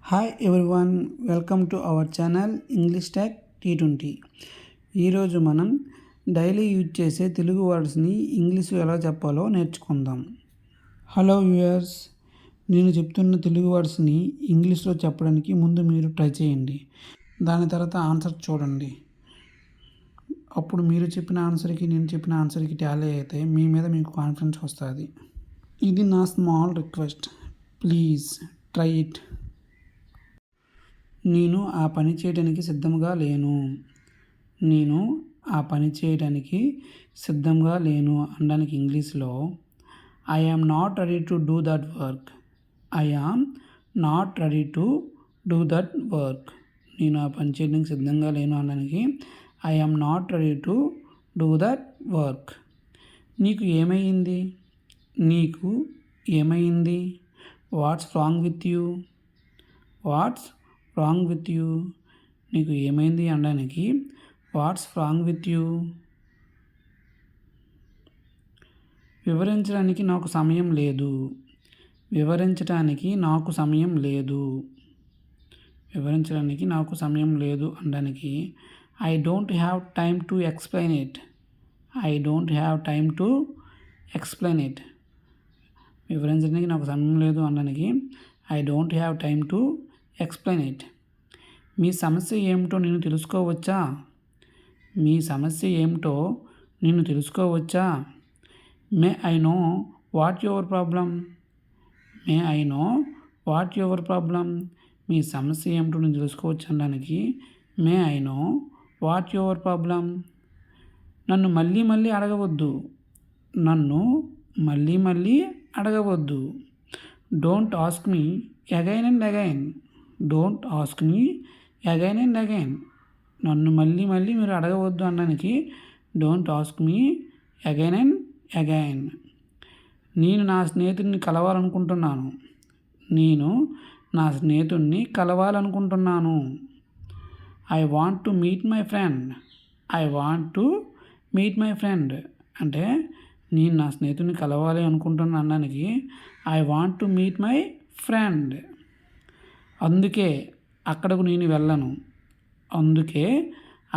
Hi everyone, welcome to our channel English tech T20. ఈరోజు మనం daily use చేసే Telugu వర్డ్స్ని English ఎలా చెప్పాలో నేర్చుకుందాం. హలో వ్యూయర్స్, నేను చెప్తున్న తెలుగు వర్డ్స్ని ఇంగ్లీష్లో చెప్పడానికి ముందు మీరు ట్రై చేయండి. దాని తర్వాత ఆన్సర్ చూడండి. అప్పుడు మీరు చెప్పిన ఆన్సర్కి నేను చెప్పిన ఆన్సర్కి టాలీ అయితే మీ మీద మీకు కాన్ఫిడెన్స్ వస్తుంది. ఇది నా small request, please try it. నేను ఆ పని చేయడానికి సిద్ధంగా లేను. నేను ఆ పని చేయడానికి సిద్ధంగా లేను అనడానికి ఇంగ్లీష్లో I am not ready to do that work. I am not ready to do that work. నేను ఆ పని చేయడానికి సిద్ధంగా లేను అనడానికి I am not ready to do that work. నీకు ఏమైంది? నీకు ఏమైంది? What's wrong with you? What's wrong with you. నీకు ఏమైంది అనడానికి వాట్స్ రాంగ్ విత్ యూ. వివరించడానికి నాకు సమయం లేదు. వివరించడానికి నాకు సమయం లేదు. వివరించడానికి నాకు సమయం లేదు అనడానికి I don't have time to explain it. I don't have time to explain it. వివరించడానికి నాకు సమయం లేదు అనడానికి I don't have time to explain it. మీ సమస్య ఏమిటో నేను తెలుసుకోవచ్చా? మీ సమస్య ఏమిటో నేను తెలుసుకోవచ్చా? May I know what your problem. May I know what your problem. మీ సమస్య ఏమిటో నేను తెలుసుకోవచ్చు అనడానికి may I know what your problem. నన్ను మళ్ళీ మళ్ళీ అడగవద్దు. నన్ను మళ్ళీ మళ్ళీ అడగవద్దు. Don't ask me again and again. Don't ask me again and again. నన్ను మళ్ళీ మళ్ళీ మీరు అడగవద్దు అనడానికి don't ask me again and again. నేను నా స్నేహితుడిని కలవాలనుకుంటున్నాను. నేను నా స్నేహితుడిని కలవాలనుకుంటున్నాను. I want to meet my friend. I want to meet my friend అంటే నేను నా స్నేహితుడిని కలవాలి అనుకుంటున్నాను అనడానికి I want to meet my friend. అందుకే అక్కడకు నేను వెళ్ళను. అందుకే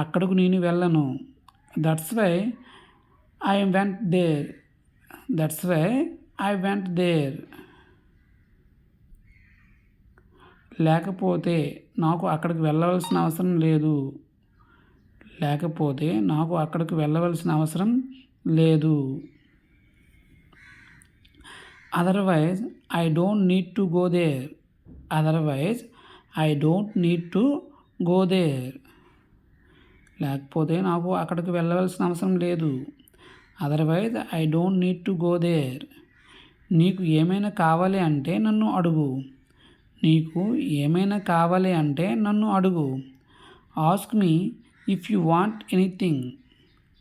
అక్కడకు నేను వెళ్ళను. That's why I went there. That's why I went there. లేకపోతే నాకు అక్కడికి వెళ్ళవలసిన అవసరం లేదు. లేకపోతే నాకు అక్కడికి వెళ్ళవలసిన అవసరం లేదు. Otherwise I don't need to go there. Otherwise I don't need to go there. లేకపోతే నాకు అక్కడికి వెళ్ళవలసిన అవసరం లేదు. Otherwise I don't need to go there. నీకు ఏమైనా కావాలి అంటే నన్ను అడుగు. నీకు ఏమైనా కావాలి అంటే నన్ను అడుగు. Ask me if you want anything.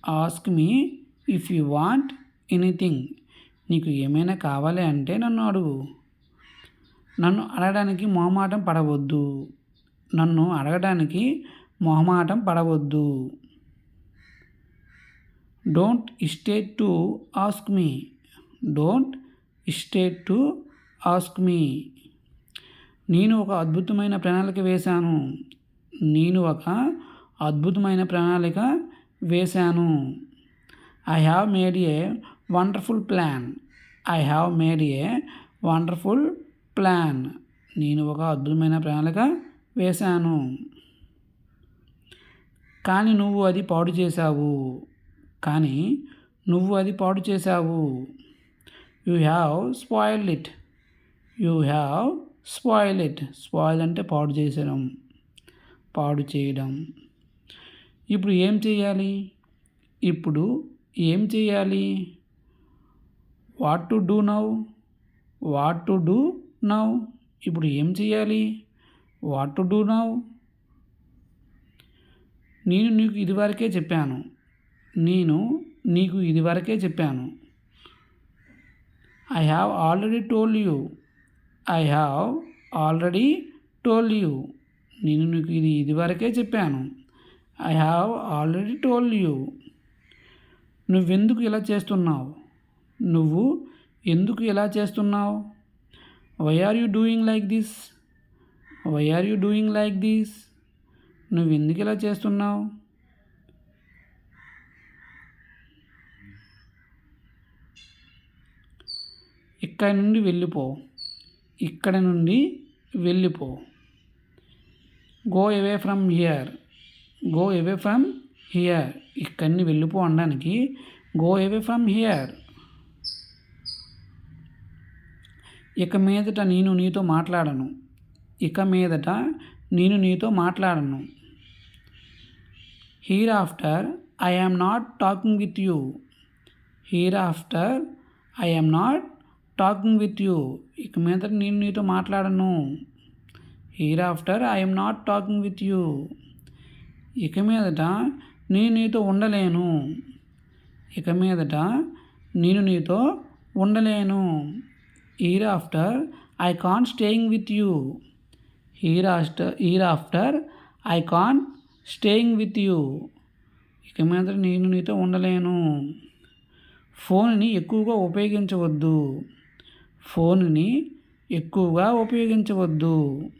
Ask me if you want anything. నీకు ఏమైనా కావాలి అంటే నన్ను అడుగు. నన్ను అడగడానికి మొహమాటం పడవద్దు. నన్ను అడగడానికి మొహమాటం పడవద్దు. Don't hesitate to ask me. Don't hesitate to ask me. నేను ఒక అద్భుతమైన ప్రణాళిక వేశాను. నేను ఒక అద్భుతమైన ప్రణాళిక వేశాను. I have made a wonderful plan. I have made a wonderful plan. నేను ఒక అద్భుతమైన ప్రణాళిక వేశాను. కానీ నువ్వు అది పాడు చేశావు. కానీ నువ్వు అది పాడు చేశావు. You have spoiled it. You have spoiled it. Spoil అంటే పాడు చేసడం, పాడు చేయడం. ఇప్పుడు ఏం చేయాలి? ఇప్పుడు ఏం చేయాలి? What to do now. What to do now. ఇప్పుడు ఏం చేయాలి? What to do now. నేను నీకు ఇదివరకే చెప్పాను. నేను నీకు ఇదివరకే చెప్పాను. I have already told you. I have already told you. నేను నీకు ఇదివరకే చెప్పాను. I have already told you. నువ్వెందుకు ఇలా చేస్తున్నావు? నువ్వు ఎందుకు ఇలా చేస్తున్నావు? Why are you doing like this. Why are you doing like this? నువ్వు ఎందుకు ఇలా చేస్తున్నావు? ఇక్కడ నుండి వెళ్ళిపో. ఇక్కడ నుండి వెళ్ళిపో. Go away from here. Go away from here. ఇక్కడి నుండి వెళ్ళిపో అనడానికి గో అవే ఫ్రమ్ హియర్. ఇక మీదట నేను నీతో మాట్లాడను. ఇక మీదట నేను నీతో మాట్లాడను. Here after I am not talking with you. Here after I am not talking with you. ఇక మీదట నేను నీతో మాట్లాడను. Here after I am not talking with you. ఇక మీదట నేను నీతో ఉండలేను. ఇక మీదట నేను నీతో ఉండలేను. Here after I can't staying with you. Here after I can't staying with you. ఇక మీదట నేను నీతో ఉండలేను. ఫోన్ని ఎక్కువగా ఉపయోగించవద్దు. ఫోన్ని ఎక్కువగా ఉపయోగించవద్దు.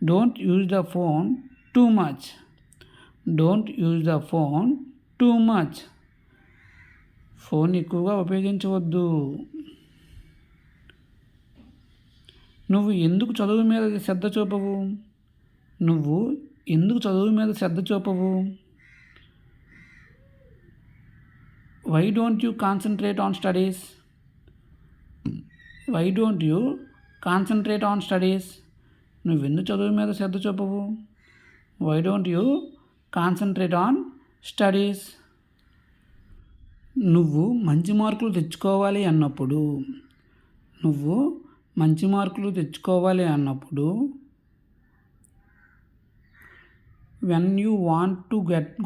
Don't use the phone too much. Don't use the phone too much. Phone ఎక్కువగా ఉపయోగించవద్దు. నువ్వు ఎందుకు చదువు మీద శ్రద్ధ చూపవు? నువ్వు ఎందుకు చదువు మీద శ్రద్ధ చూపవు? Why don't you concentrate on studies? Why don't you concentrate on studies? నువ్వెందుకు చదువు మీద శ్రద్ధ చూపవు? Why don't you concentrate on studies? నువ్వు మంచి మార్కులు తెచ్చుకోవాలి అన్నప్పుడు when you want to get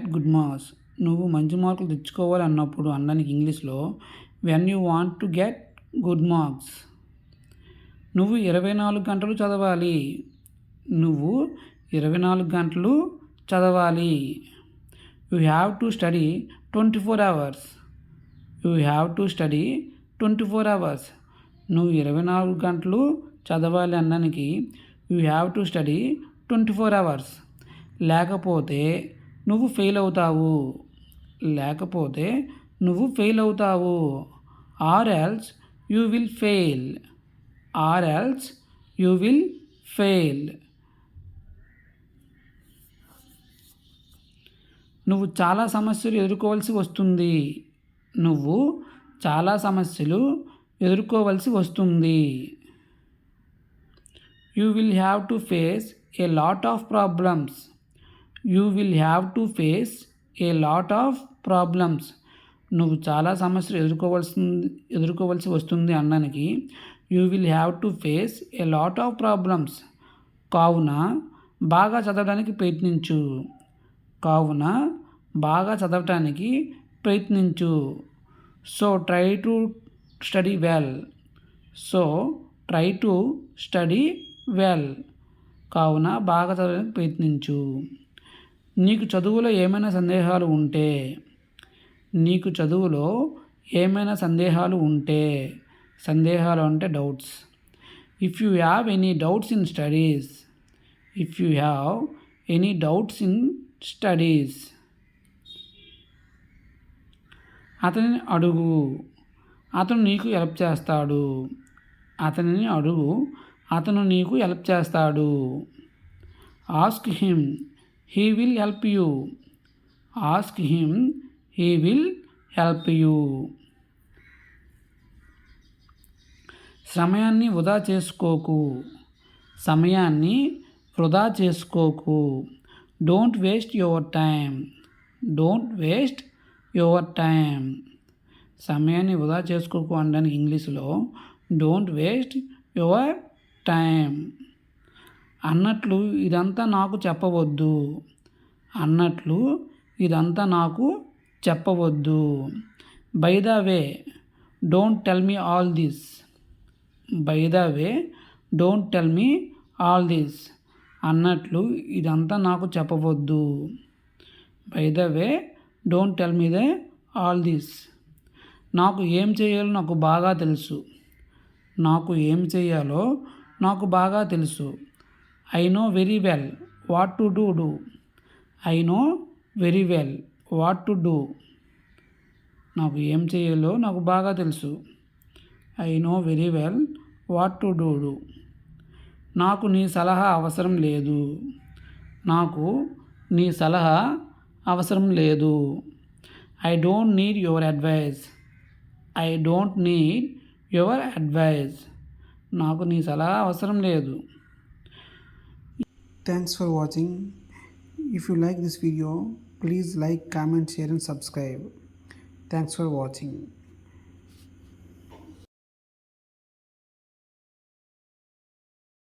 good marks. నువ్వు మంచి మార్కులు తెచ్చుకోవాలి అన్నప్పుడు అనడానికి ఇంగ్లీష్లో when you want to get good marks. నువ్వు 24 గంటలు చదవాలి. నువ్వు 24 గంటలు చదవాలి. You have to study 24 hours. You have to study 24 hours. నువ్వు 24 గంటలు చదవాలి అనడానికి you have to study 24 hours. లేకపోతే నువ్వు ఫెయిల్ అవుతావు. Or else you will fail. నువ్వు చాలా సమస్యలు ఎదుర్కోవాల్సి వస్తుంది. You will have to face a lot of problems. నువ్వు చాలా సమస్యలు ఎదుర్కోవాల్సి వస్తుంది అనడానికి you will have to face a lot of problems. కావున బాగా చదవడానికి ప్రయత్నించు. So try to study well. కావున బాగా చదవడానికి ప్రయత్నించు. నీకు చదువులో ఏమైనా సందేహాలు ఉంటే సందేహాలు అంటే doubts. If you have any doubts in studies అతనిని అడుగు. అతను నీకు హెల్ప్ చేస్తాడు. Ask him, he will help you. సమయాన్ని వృధా చేసుకోకు. Don't waste your time. సమయాన్ని వృధా చేసుకోకు అనడానికి ఇంగ్లీష్లో డోంట్ వేస్ట్ యువర్ టైం. అన్నట్లు ఇదంతా నాకు చెప్పవద్దు. By the way don't tell me all this. అన్నట్లు ఇదంతా నాకు చెప్పవద్దు. By the way don't tell me all this. నాకు ఏం చేయాలో నాకు బాగా తెలుసు. నాకు ఏం చేయాలో నాకు బాగా తెలుసు. I know very well what to do. I know very well what to do. నాకు ఏం చేయాలో నాకు బాగా తెలుసు. I know very well what to do. నాకు నీ సలహా అవసరం లేదు. నాకు నీ సలహా అవసరం లేదు. I don't need your advice. I don't need your advice. నాకు నీ సలహా అవసరం లేదు. Thanks for watching. If you like this video, please like, comment, share and subscribe. Thanks for watching.